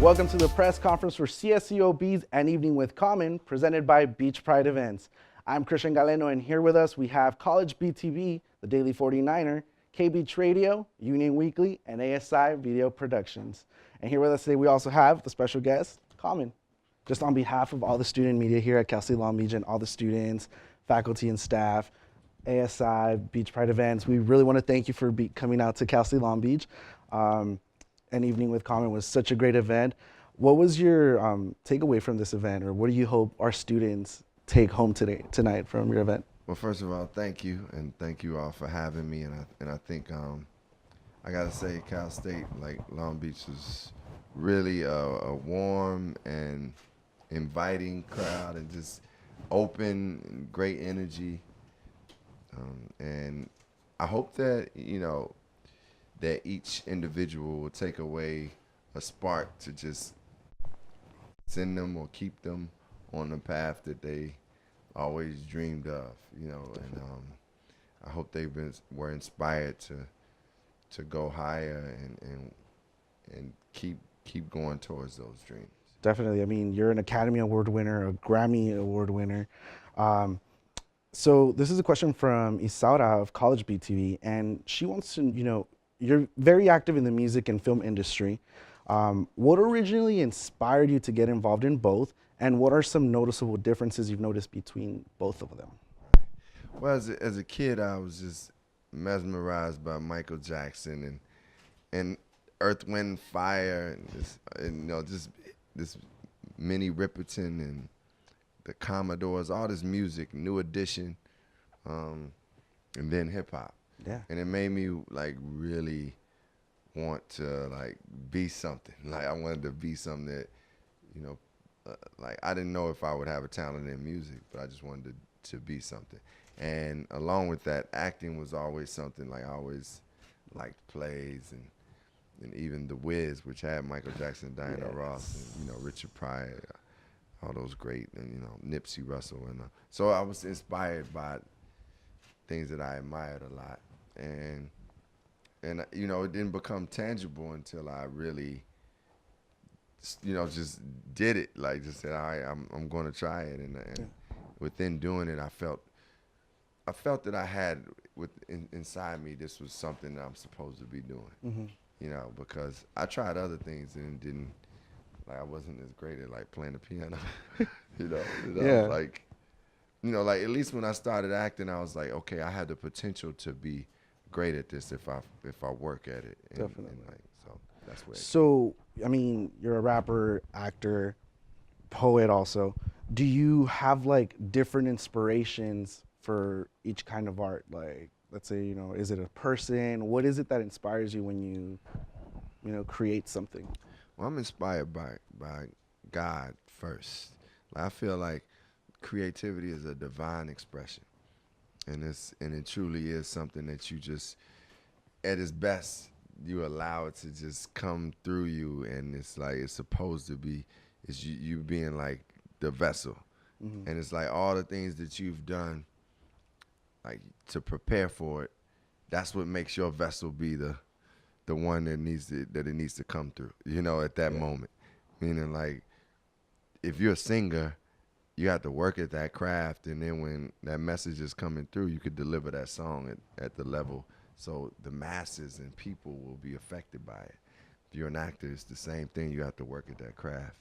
Welcome to the press conference for CSCOB's An Evening with Common, presented by Beach Pride Events. I'm Christian Galeno, and here with us we have College BTV, the Daily 49er, K-Beach Radio, Union Weekly, and ASI Video Productions. And here with us today we also have the special guest, Common. Just on behalf of all the student media here at Cal State Long Beach and all the students, faculty, and staff, ASI, Beach Pride Events, we really want to thank you for coming out to Cal State Long Beach. An Evening with Common was such a great event. What was your takeaway from this event, or what do you hope our students take home tonight from your event? Well, first of all, thank you, and thank you all for having me. And I think I gotta say, Cal State, like Long Beach, is really a warm and inviting crowd, and just open and great energy. And I hope that that each individual will take away a spark to just send them or keep them on the path that they always dreamed of, and I hope were inspired to go higher and keep going towards those dreams. Definitely. I mean, you're an Academy Award winner, a Grammy Award winner. So this is a question from Isaura of College BTV, and she wants to, you're very active in the music and film industry. What originally inspired you to get involved in both, and what are some noticeable differences you've noticed between both of them? Well, as a kid, I was just mesmerized by Michael Jackson and Earth, Wind, Fire, and just this Minnie Riperton and the Commodores, all this music, New Edition, and then hip hop. Yeah. And it made me really want to be something. I wanted to be something that, I didn't know if I would have a talent in music, but I just wanted to be something. And along with that, acting was always something. I always liked plays and even The Wiz, which had Michael Jackson, Diana Ross, and Richard Pryor, all those great, and Nipsey Russell, and so I was inspired by things that I admired a lot, and it didn't become tangible until I really, just did it. Just said, all right, I'm going to try it, and within doing it, I felt that I had inside me, this was something that I'm supposed to be doing. Mm-hmm. Because I tried other things and it didn't. I wasn't as great at playing the piano. Yeah. At least when I started acting, I was like, okay, I had the potential to be great at this if I work at it. Definitely. So that's where. So, I mean, you're a rapper, actor, poet also. Do you have different inspirations for each kind of art? Let's say, is it a person? What is it that inspires you when you create something? Well, I'm inspired by God first. I feel like creativity is a divine expression, and it truly is something that you just, at its best, you allow it to just come through you, and it's supposed to be, it's you being the vessel, mm-hmm. And it's all the things that you've done, to prepare for it. That's what makes your vessel be the one that it needs to come through, at that moment. Meaning, if you're a singer, you have to work at that craft, and then when that message is coming through, you could deliver that song at the level so the masses and people will be affected by it. If you're an actor, it's the same thing. You have to work at that craft.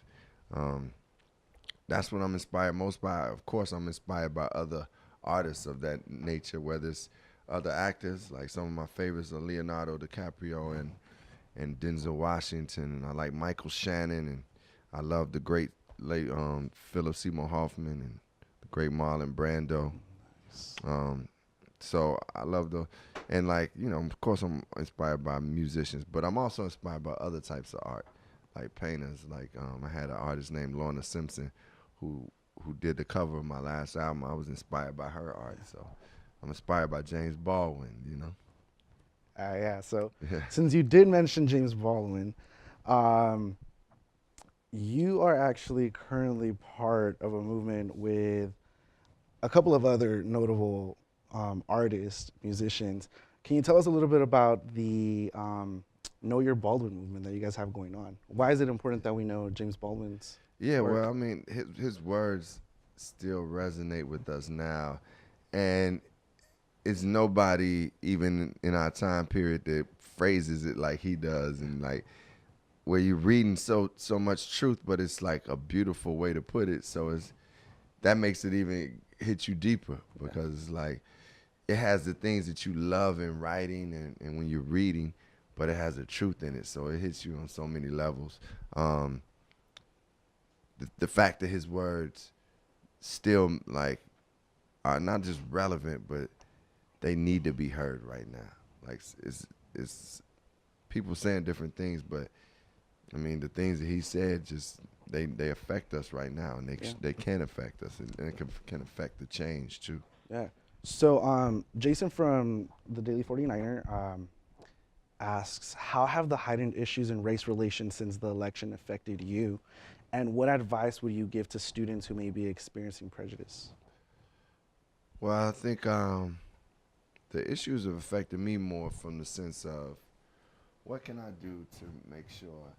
That's what I'm inspired most by. Of course, I'm inspired by other artists of that nature, whether it's other actors, some of my favorites are Leonardo DiCaprio and Denzel Washington, and I like Michael Shannon, and I love the great late Philip Seymour Hoffman and the great Marlon Brando. So I love of course I'm inspired by musicians, but I'm also inspired by other types of art, like painters. I had an artist named Lorna Simpson who did the cover of my last album. I was inspired by her art, so I'm inspired by James Baldwin, Yeah, so since you did mention James Baldwin, you are actually currently part of a movement with a couple of other notable artists, musicians. Can you tell us a little bit about the Know Your Baldwin movement that you guys have going on. Why is it important that we know James Baldwin's Yeah, work? well, I mean, his words still resonate with us now, and it's nobody even in our time period that phrases it like he does, and like where you're reading so much truth, but it's like a beautiful way to put it. So it's that makes it even hit you deeper because it's like it has the things that you love in writing and when you're reading, but it has a truth in it, so it hits you on so many levels. Um, the fact that his words still like are not just relevant, but they need to be heard right now. Like it's people saying different things, but I mean the things that he said just they affect us right now, and Yeah. they can affect us, and it can affect the change too. Yeah. So, Jason from the Daily 49er asks, how have the heightened issues in race relations since the election affected you? And what advice would you give to students who may be experiencing prejudice? Well, I think the issues have affected me more from the sense of what can I do to make sure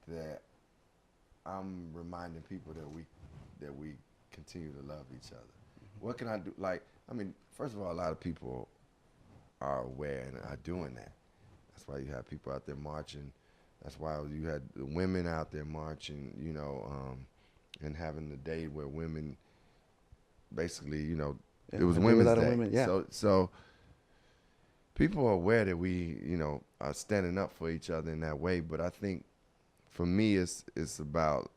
that I'm reminding people that we continue to love each other. What can I do? Like, I mean, first of all, a lot of people are aware and are doing that. That's why you have people out there marching. That's why you had the women out there marching, and having the day where women basically, Yeah, it was a day Women's without a Day. woman. Yeah. So people are aware that we, are standing up for each other in that way. But I think for me, it's about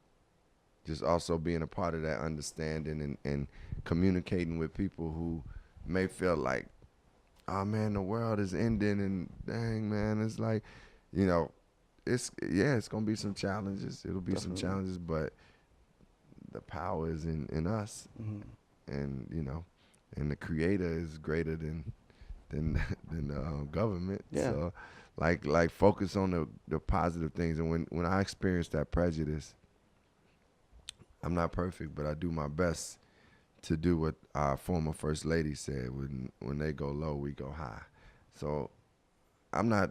just also being a part of that understanding and communicating with people who may feel like, oh man, the world is ending, and dang man, it's like, you know, it's gonna be some challenges. It'll be some Definitely. challenges, but the power is in us, Hmm. and and the Creator is greater than than the government. Yeah. So, like focus on the positive things. And when I experience that prejudice, I'm not perfect, but I do my best to do what our former first lady said: when they go low, we go high. So I'm not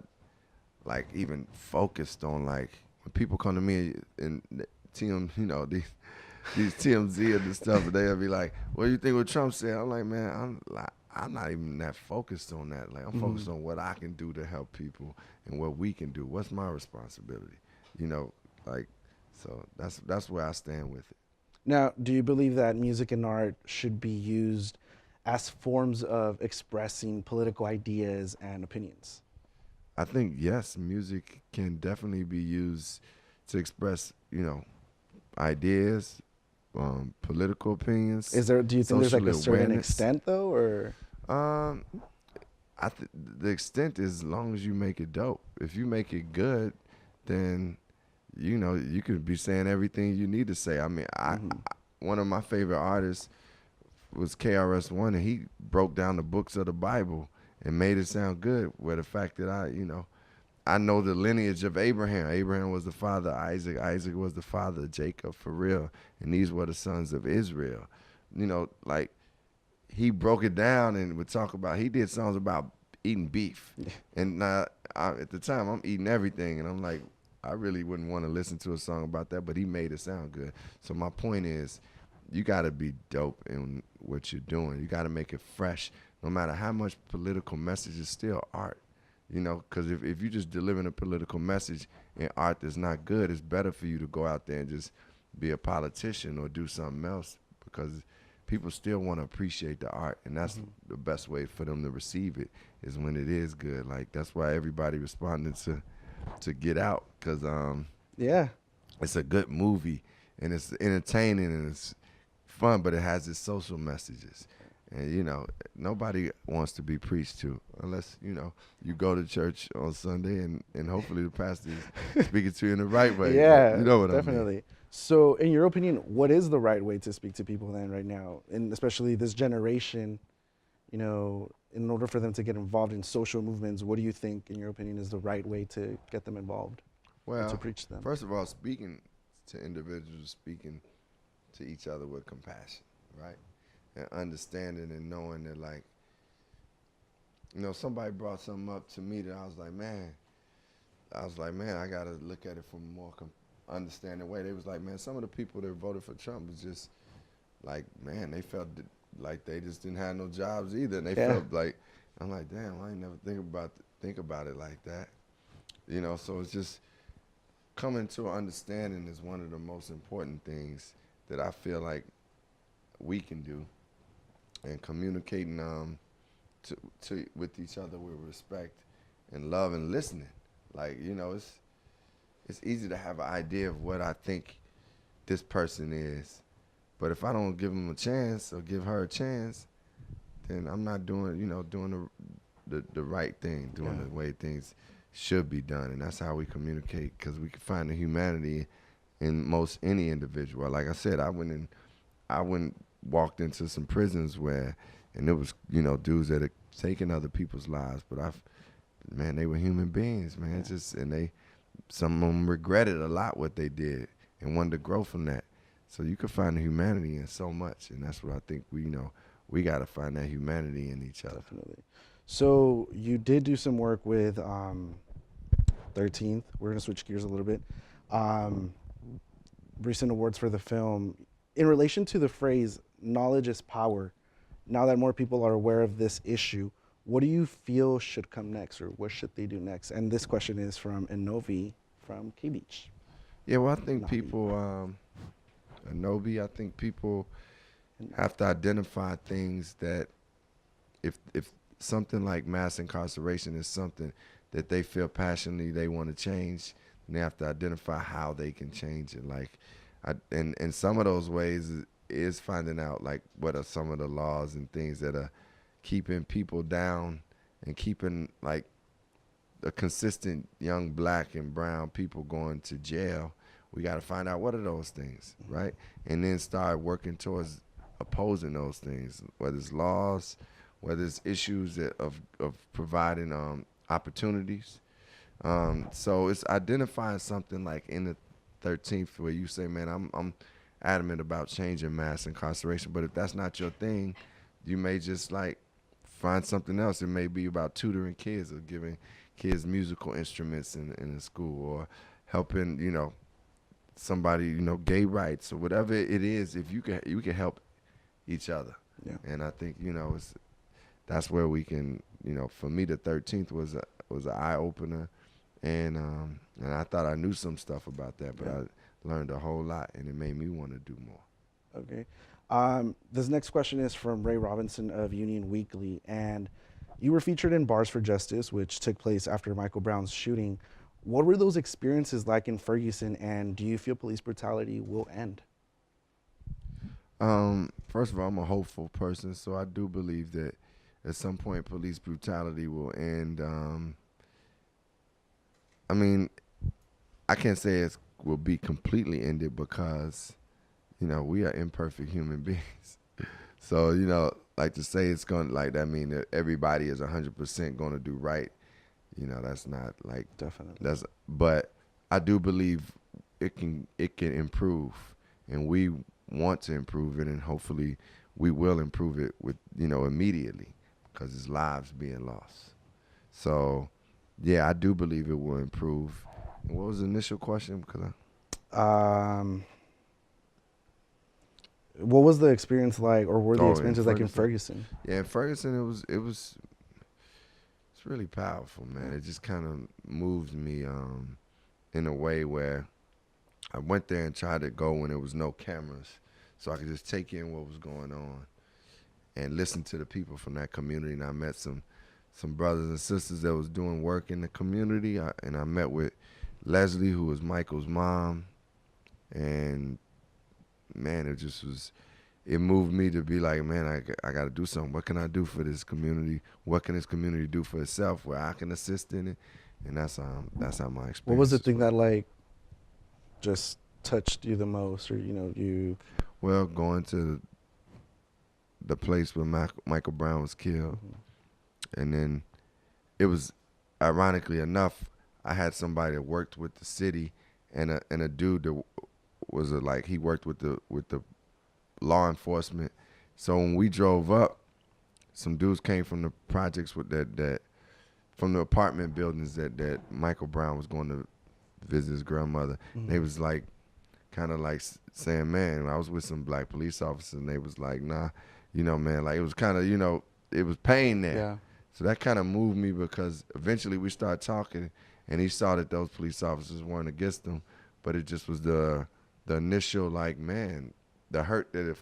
like even focused on like when people come to me and TM, these TMZ and the stuff, and they'll be like, "What do you think what Trump said?" I'm like, man, I'm not even that focused on that. Like I'm Hmm. focused on what I can do to help people and what we can do. What's my responsibility? You know, like so that's where I stand with it. Now, do you believe that music and art should be used as forms of expressing political ideas and opinions? I think yes, music can definitely be used to express, ideas, political opinions, Do you think there's like social a certain awareness. extent though, or? Um, the extent is as long as you make it dope. If you make it good, then you could be saying everything you need to say. I mean, Hmm. one of my favorite artists was KRS-One, and he broke down the books of the Bible and made it sound good. Where the fact that I know the lineage of Abraham. Abraham was the father of Isaac. Isaac was the father of Jacob, for real. And these were the sons of Israel. Like he broke it down and would talk about. He did songs about eating beef, and at the time I'm eating everything, and I'm like, I really wouldn't want to listen to a song about that, but he made it sound good. So my point is, you got to be dope in what you're doing. You got to make it fresh, no matter how much political message is still art. Because if you're just delivering a political message and art that's not good, it's better for you to go out there and just be a politician or do something else because people still want to appreciate the art, and that's Hmm. the best way for them to receive it is when it is good. Like that's why everybody responded to Get Out because Yeah. it's a good movie and it's entertaining and it's fun, but it has its social messages. And nobody wants to be preached to unless you go to church on Sunday and hopefully the pastor is speaking to you in the right way. But you Yeah, know what I mean. definitely. So, in your opinion, what is the right way to speak to people then right now, and especially this generation? In order for them to get involved in social movements, what do you think, in your opinion, is the right way to get them involved or to Well, preach to them? first of all, speaking to individuals, speaking to each other with compassion, right? And understanding and knowing that, like, somebody brought something up to me that I was like, man, I was like, man, I got to look at it from a more understanding way. They was like, man, some of the people that voted for Trump was just like, man, they felt like they just didn't have no jobs either. And they Yeah. felt like, I'm like, damn, I ain't never think about it like that. You know, so it's just coming to an understanding is one of the most important things that I feel like we can do, and communicating to with each other with respect and love and listening. Like, you know, it's easy to have an idea of what I think this person is, but if I don't give him a chance or give her a chance, then I'm not doing, you know, doing the right thing, doing the way things should be done. And that's how we communicate, because we can find the humanity in most any individual. Like I said, I walked into some prisons where, and it was, you know, dudes that had taken other people's lives, but man, they were human beings, man. Just, and some of them regretted a lot what they did and wanted to grow from that. So you can find the humanity in so much, and that's what I think we got to find that humanity in each other. Definitely. So you did do some work with 13th. We're gonna switch gears a little bit. Recent awards for the film. In relation to the phrase "knowledge is power," now that more people are aware of this issue, what do you feel should come next, or what should they do next? And this question is from Inovi from K Beach. Yeah, well, I think people, Anobi, I think people have to identify things that if something like mass incarceration is something that they feel passionately they want to change, and they have to identify how they can change it. Like, and some of those ways is finding out, like, what are some of the laws and things that are keeping people down and keeping, like, a consistent young black and brown people going to jail. We got to find out what are those things, right? And then start working towards opposing those things, whether it's laws, whether it's issues of providing opportunities. So it's identifying something like in the 13th where you say, man, I'm adamant about changing mass incarceration, but if that's not your thing, you may just like find something else. It may be about tutoring kids or giving kids musical instruments in the school, or helping, you know, somebody, you know, gay rights or whatever it is. If you can help each other. Yeah. And I think, you know, that's where we can, you know, for me the 13th was an eye opener, and I thought I knew some stuff about that, but I learned a whole lot, and it made me want to do more. Okay. This next question is from Ray Robinson of Union Weekly, and you were featured in Bars for Justice, which took place after Michael Brown's shooting. What were those experiences like in Ferguson, and do you feel police brutality will end? First of all, I'm a hopeful person, so I do believe that at some point police brutality will end. I mean, I can't say it will be completely ended because, you know, we are imperfect human beings. So, you know, like to say it's going to, like, that mean that everybody is 100% going to do right. You know, that's not like, Definitely. But I do believe it can improve, and we want to improve it, and hopefully we will improve it with, you know, immediately, because it's lives being lost. So, yeah, I do believe it will improve. And what was the initial question? Because what was the experience like, or were the experiences like in Ferguson? Yeah, in Ferguson, it's really powerful, man. It just kind of moved me in a way where I went there and tried to go when there was no cameras, so I could just take in what was going on and listen to the people from that community. And I met some brothers and sisters that was doing work in the community, and I met with Leslie, who was Michael's mom, and man, it moved me to be like, man, I got to do something. What can I do for this community? What can this community do for itself where I can assist in it? And that's how my experience. What was the thing that like just touched you the most, or you? Well, going to the place where Michael Brown was killed, and then it was, ironically enough, I had somebody that worked with the city, and a dude that was he worked with the law enforcement. So when we drove up, some dudes came from the projects with that from the apartment buildings that Michael Brown was going to visit his grandmother. They was like, kind of like saying, man, I was with some black police officers, and they was like, nah, man, like it was kind of, it was pain there. Yeah. So that kind of moved me, because eventually we started talking, and he saw that those police officers weren't against him, but it just was the initial, like, man, the hurt that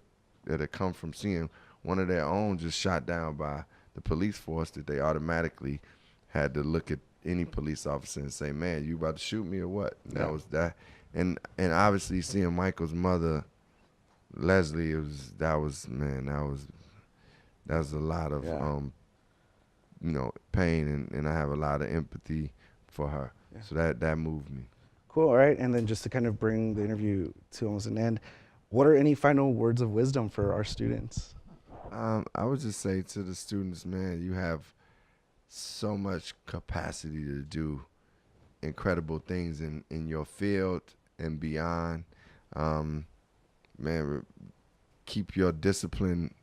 had come from seeing one of their own just shot down by the police force, that they automatically had to look at any police officer and say, man, you about to shoot me or what? And that was that. And obviously seeing Michael's mother, Leslie, that was a lot of pain, and I have a lot of empathy for her. Yeah. So that moved me. Cool. All right. And then just to kind of bring the interview to almost an end, what are any final words of wisdom for our students? I would just say to the students, man, you have so much capacity to do incredible things in your field and beyond. Man, keep your discipline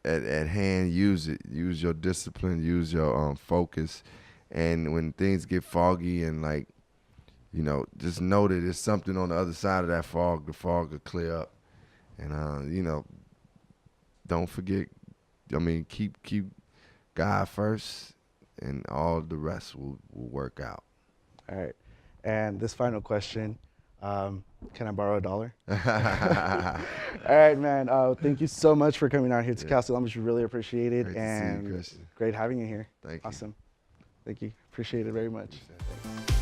at hand. Use it. Use your discipline. Use your focus. And when things get foggy and just know that there's something on the other side of that fog. The fog will clear up. And don't forget. Keep God first, and all the rest will work out. All right. And this final question, can I borrow $1? All right, man. Thank you so much for coming out here to Cal Columbus. We really appreciate it. Great and to see you, Christian. Great having you here. Thank you. Awesome. Thank you. Appreciate it very much. Thanks.